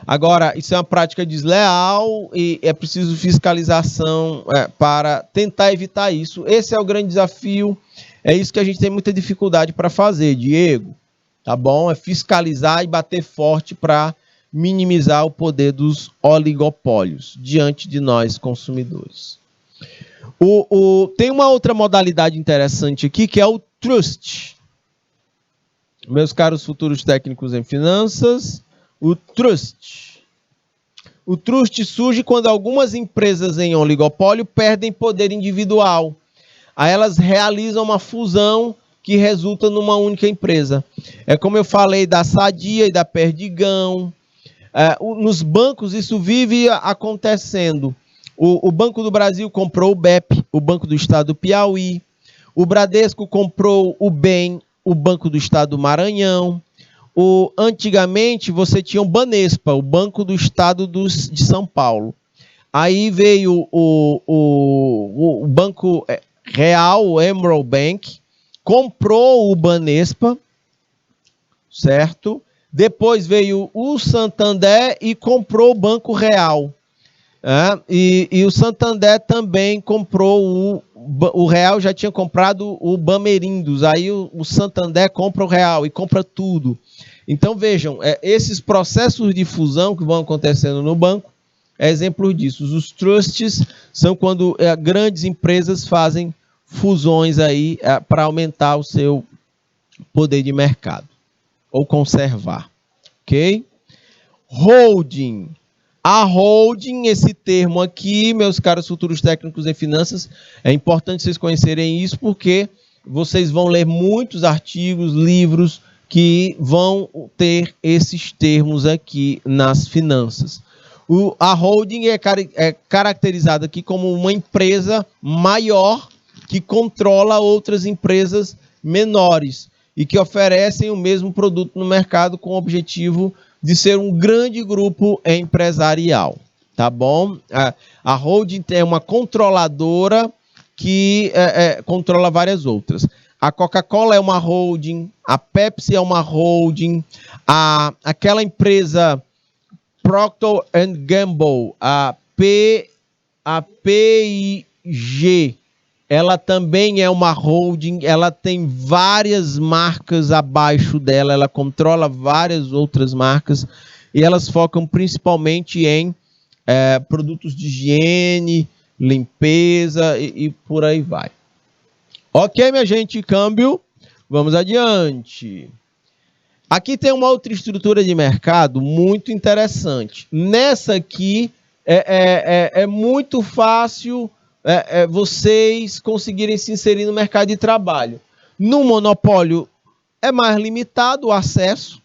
Agora, isso é uma prática desleal e é preciso fiscalização para tentar evitar isso. Esse é o grande desafio, é isso que a gente tem muita dificuldade para fazer, Diego. Tá bom? É fiscalizar e bater forte para minimizar o poder dos oligopólios diante de nós, consumidores. Tem uma outra modalidade interessante aqui, que é o trust. Meus caros futuros técnicos em finanças, o trust. O trust surge quando algumas empresas em oligopólio perdem poder individual. Aí elas realizam uma fusão que resulta numa única empresa. É como eu falei da Sadia e da Perdigão. Nos bancos isso vive acontecendo. O Banco do Brasil comprou o BEP, o Banco do Estado do Piauí. O Bradesco comprou o BEM, o Banco do Estado do Maranhão. Antigamente você tinha o Banespa, o Banco do Estado de São Paulo. Aí veio o Banco Real, o Emerald Bank, comprou o Banespa, certo? Depois veio o Santander e comprou o Banco Real. E o Santander também comprou o Real, já tinha comprado o Bamerindos. Aí o Santander compra o Real e compra tudo. Então vejam, esses processos de fusão que vão acontecendo no banco é exemplo disso. Os trusts são quando grandes empresas fazem fusões aí para aumentar o seu poder de mercado ou conservar, ok? Holding. A holding, esse termo aqui, meus caros futuros técnicos em finanças, é importante vocês conhecerem isso porque vocês vão ler muitos artigos, livros que vão ter esses termos aqui nas finanças. A holding é caracterizada aqui como uma empresa maior que controla outras empresas menores e que oferecem o mesmo produto no mercado com o objetivo de ser um grande grupo empresarial, tá bom? A holding é uma controladora que controla várias outras. A Coca-Cola é uma holding, a Pepsi é uma holding, aquela empresa Procter & Gamble, a P&G, ela também é uma holding, ela tem várias marcas abaixo dela, ela controla várias outras marcas e elas focam principalmente em produtos de higiene, limpeza e por aí vai. Ok, minha gente, câmbio, vamos adiante. Aqui tem uma outra estrutura de mercado muito interessante. Nessa aqui é muito fácil vocês conseguirem se inserir no mercado de trabalho. No monopólio é mais limitado o acesso,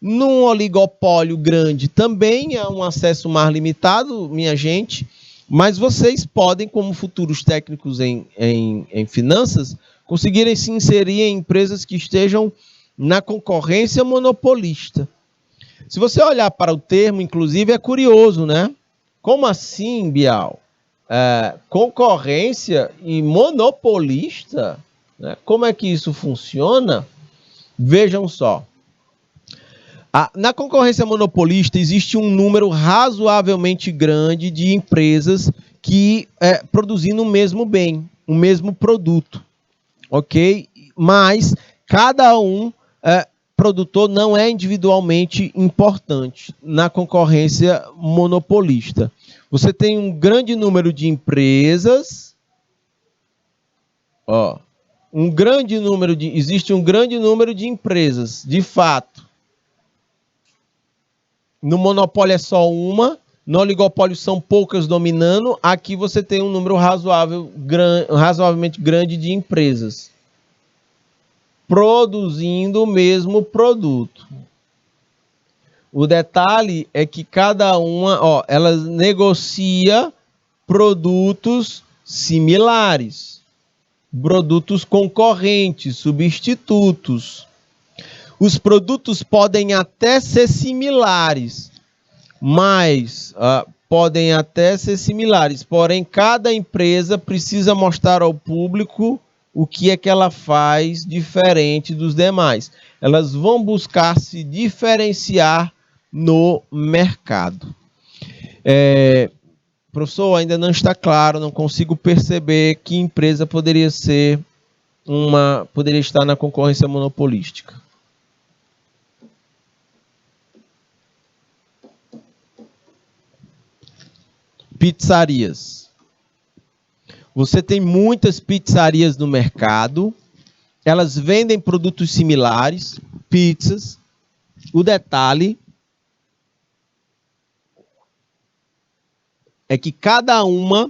Num oligopólio grande também é um acesso mais limitado, minha gente, mas vocês podem, como futuros técnicos em finanças, conseguirem se inserir em empresas que estejam na concorrência monopolista. Se você olhar para o termo, inclusive, é curioso, né? Como assim, Bial? Concorrência e monopolista? Né? Como é que isso funciona? Vejam só. Na concorrência monopolista existe um número razoavelmente grande de empresas que produzindo o mesmo bem, o mesmo produto, ok? Mas cada produtor não é individualmente importante na concorrência monopolista. Você tem um grande número de empresas, existe um grande número de empresas, de fato. No monopólio é só uma, no oligopólio são poucas dominando, aqui você tem um número razoavelmente grande de empresas produzindo o mesmo produto. O detalhe é que cada uma, ela negocia produtos similares, produtos concorrentes, substitutos. Os produtos podem até ser similares, porém cada empresa precisa mostrar ao público o que é que ela faz diferente dos demais. Elas vão buscar se diferenciar no mercado. Professor, ainda não está claro, não consigo perceber que empresa poderia estar na concorrência monopolística. Pizzarias. Você tem muitas pizzarias no mercado, elas vendem produtos similares, pizzas. O detalhe é que cada uma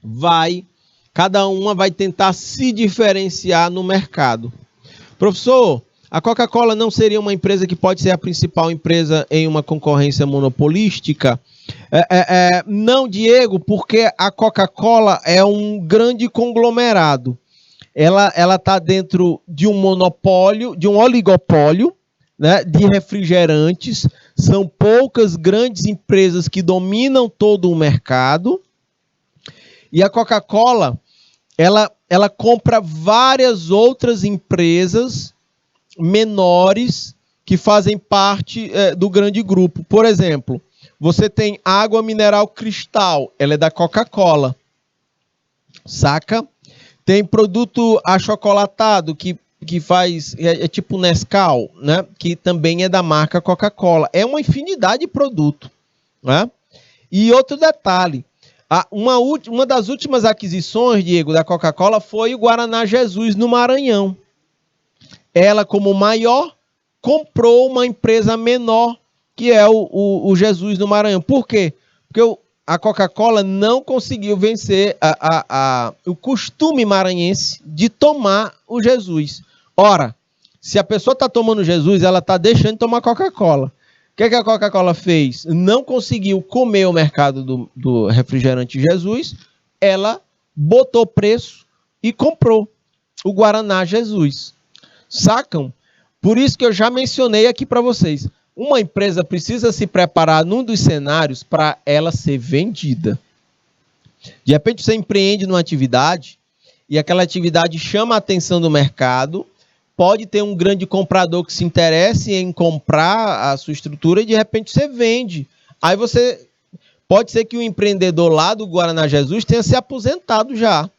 vai tentar se diferenciar no mercado. Professor, a Coca-Cola não seria uma empresa que pode ser a principal empresa em uma concorrência monopolística? Não, Diego, porque a Coca-Cola é um grande conglomerado. Ela está dentro de um monopólio, de um oligopólio, né, de refrigerantes. São poucas grandes empresas que dominam todo o mercado. E a Coca-Cola, ela compra várias outras empresas menores que fazem parte do grande grupo. Por exemplo, você tem água mineral Cristal, ela é da Coca-Cola, saca? Tem produto achocolatado que faz, tipo Nescau, né? Que também é da marca Coca-Cola. É uma infinidade de produto, né? E outro detalhe, uma das últimas aquisições, Diego, da Coca-Cola foi o Guaraná Jesus no Maranhão. Ela, como maior, comprou uma empresa menor, que é o Jesus no Maranhão. Por quê? Porque a Coca-Cola não conseguiu vencer o costume maranhense de tomar o Jesus. Ora, se a pessoa está tomando Jesus, ela está deixando de tomar Coca-Cola. O que a Coca-Cola fez? Não conseguiu comer o mercado do refrigerante Jesus, ela botou preço e comprou o Guaraná Jesus. Sacam? Por isso que eu já mencionei aqui para vocês. Uma empresa precisa se preparar num dos cenários para ela ser vendida. De repente você empreende numa atividade e aquela atividade chama a atenção do mercado, pode ter um grande comprador que se interesse em comprar a sua estrutura e de repente você vende. Aí pode ser que o empreendedor lá do Guaraná Jesus tenha se aposentado já.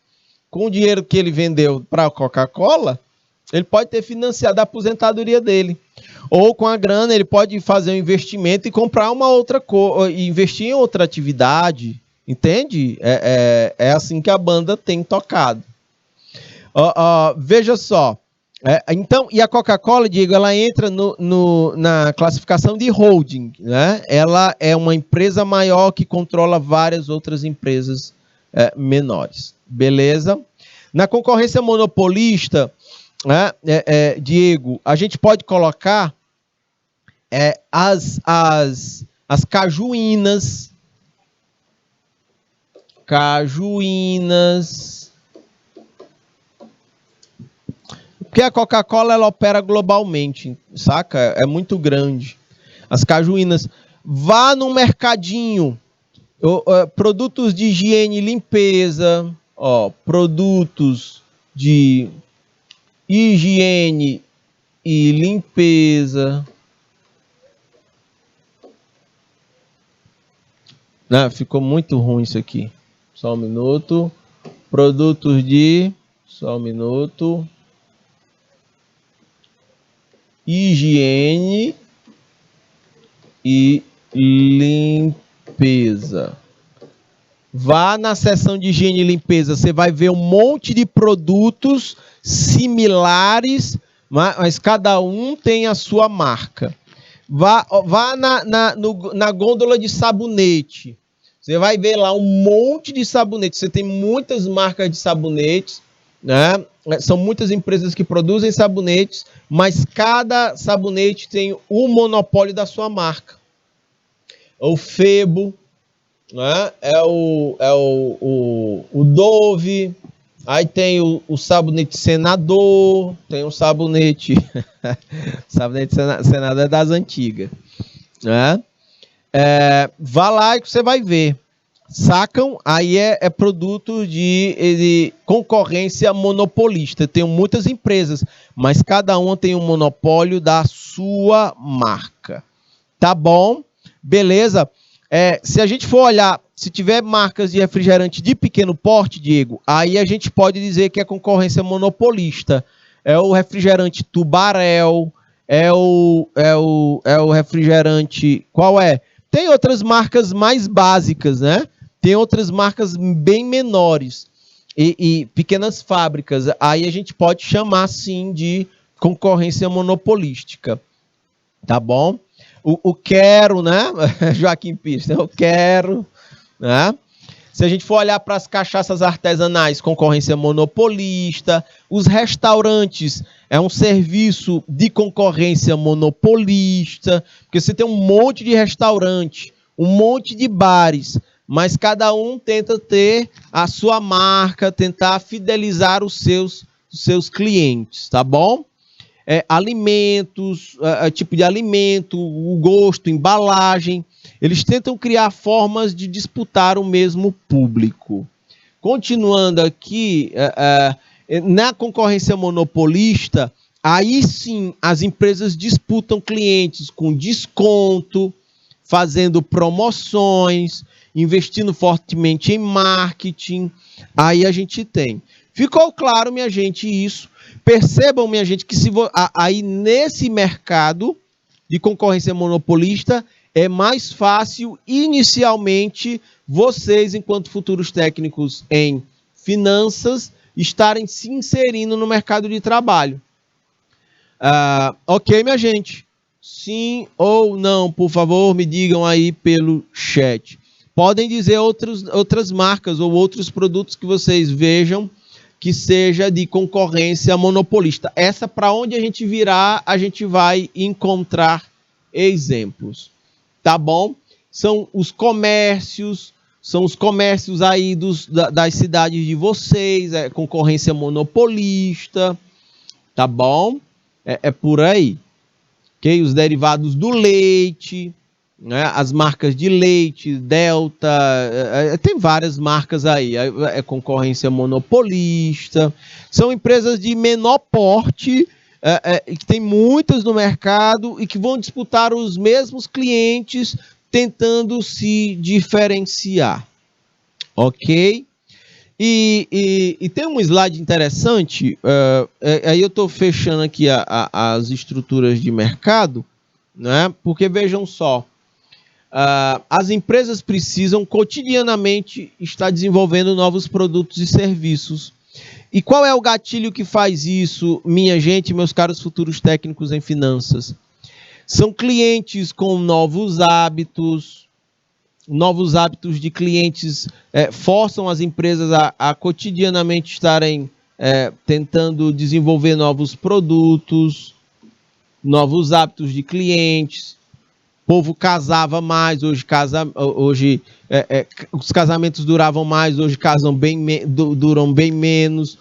Com o dinheiro que ele vendeu para a Coca-Cola, ele pode ter financiado a aposentadoria dele. Ou com a grana ele pode fazer um investimento e comprar uma outra coisa, investir em outra atividade. Entende? É assim que a banda tem tocado. Veja só. Então, e a Coca-Cola, Diego, ela entra na classificação de holding, né? Ela é uma empresa maior que controla várias outras empresas menores. Beleza? Na concorrência monopolista, Diego, a gente pode colocar as cajuínas. Porque a Coca-Cola ela opera globalmente, saca? É muito grande. As cajuínas. Vá no mercadinho. Produtos de higiene e limpeza. Produtos de higiene e limpeza. Ficou muito ruim isso aqui. Só um minuto. Produtos de... Só um minuto. Higiene e limpeza. Vá na seção de higiene e limpeza. Você vai ver um monte de produtos similares, mas cada um tem a sua marca. Vá na gôndola de sabonete. Você vai ver lá um monte de sabonete. Você tem muitas marcas de sabonetes, né? São muitas empresas que produzem sabonetes, mas cada sabonete tem o monopólio da sua marca. O Febo, né? O Dove. Aí tem o sabonete Senador, tem o sabonete... sabonete Senador é das antigas, né? Vá lá e você vai ver. Sacam? Aí é produto de concorrência monopolista. Tem muitas empresas, mas cada uma tem um monopólio da sua marca. Tá bom? Beleza? Se a gente for olhar, se tiver marcas de refrigerante de pequeno porte, Diego, aí a gente pode dizer que é concorrência monopolista. É o refrigerante Tubarel, é o refrigerante... Qual é? Tem outras marcas mais básicas, né? Tem outras marcas bem menores e pequenas fábricas. Aí a gente pode chamar, sim, de concorrência monopolística. Tá bom? O Quero, né? Joaquim Pires, eu quero, né? Se a gente for olhar para as cachaças artesanais, concorrência monopolista. Os restaurantes é um serviço de concorrência monopolista, porque você tem um monte de restaurante, um monte de bares, mas cada um tenta ter a sua marca, tentar fidelizar os seus clientes, tá bom? Alimentos, tipo de alimento, o gosto, embalagem. Eles tentam criar formas de disputar o mesmo público. Continuando aqui, na concorrência monopolista, aí sim as empresas disputam clientes com desconto, fazendo promoções, investindo fortemente em marketing. Aí a gente tem. Ficou claro, minha gente, isso. Percebam, minha gente, que aí nesse mercado de concorrência monopolista é mais fácil, inicialmente, vocês, enquanto futuros técnicos em finanças, estarem se inserindo no mercado de trabalho. Ok, minha gente? Sim ou não, por favor, me digam aí pelo chat. Podem dizer outras marcas ou outros produtos que vocês vejam que seja de concorrência monopolista. Essa, para onde a gente virar, a gente vai encontrar exemplos. Tá bom? São os comércios aí das cidades de vocês, concorrência monopolista, tá bom? É por aí. Okay? Os derivados do leite, né? As marcas de leite, Delta, tem várias marcas aí, é concorrência monopolista, são empresas de menor porte, que tem muitas no mercado e que vão disputar os mesmos clientes, tentando se diferenciar, ok? E tem um slide interessante, aí eu estou fechando aqui as estruturas de mercado, né? Porque vejam só, as empresas precisam cotidianamente estar desenvolvendo novos produtos e serviços. E qual é o gatilho que faz isso, minha gente, meus caros futuros técnicos em finanças? São clientes com novos hábitos de clientes forçam as empresas a cotidianamente estarem tentando desenvolver novos produtos, novos hábitos de clientes, povo casava mais, hoje os casamentos duravam mais, hoje duram bem menos.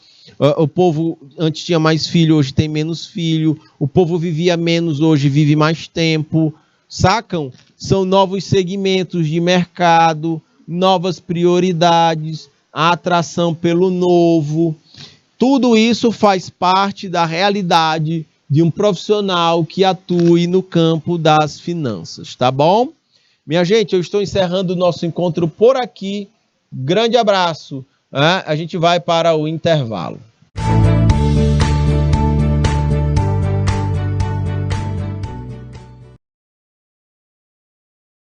O povo antes tinha mais filho, hoje tem menos filho. O povo vivia menos, hoje vive mais tempo. Sacam? São novos segmentos de mercado, novas prioridades, a atração pelo novo. Tudo isso faz parte da realidade de um profissional que atue no campo das finanças, tá bom? Minha gente, eu estou encerrando o nosso encontro por aqui. Grande abraço. A gente vai para o intervalo.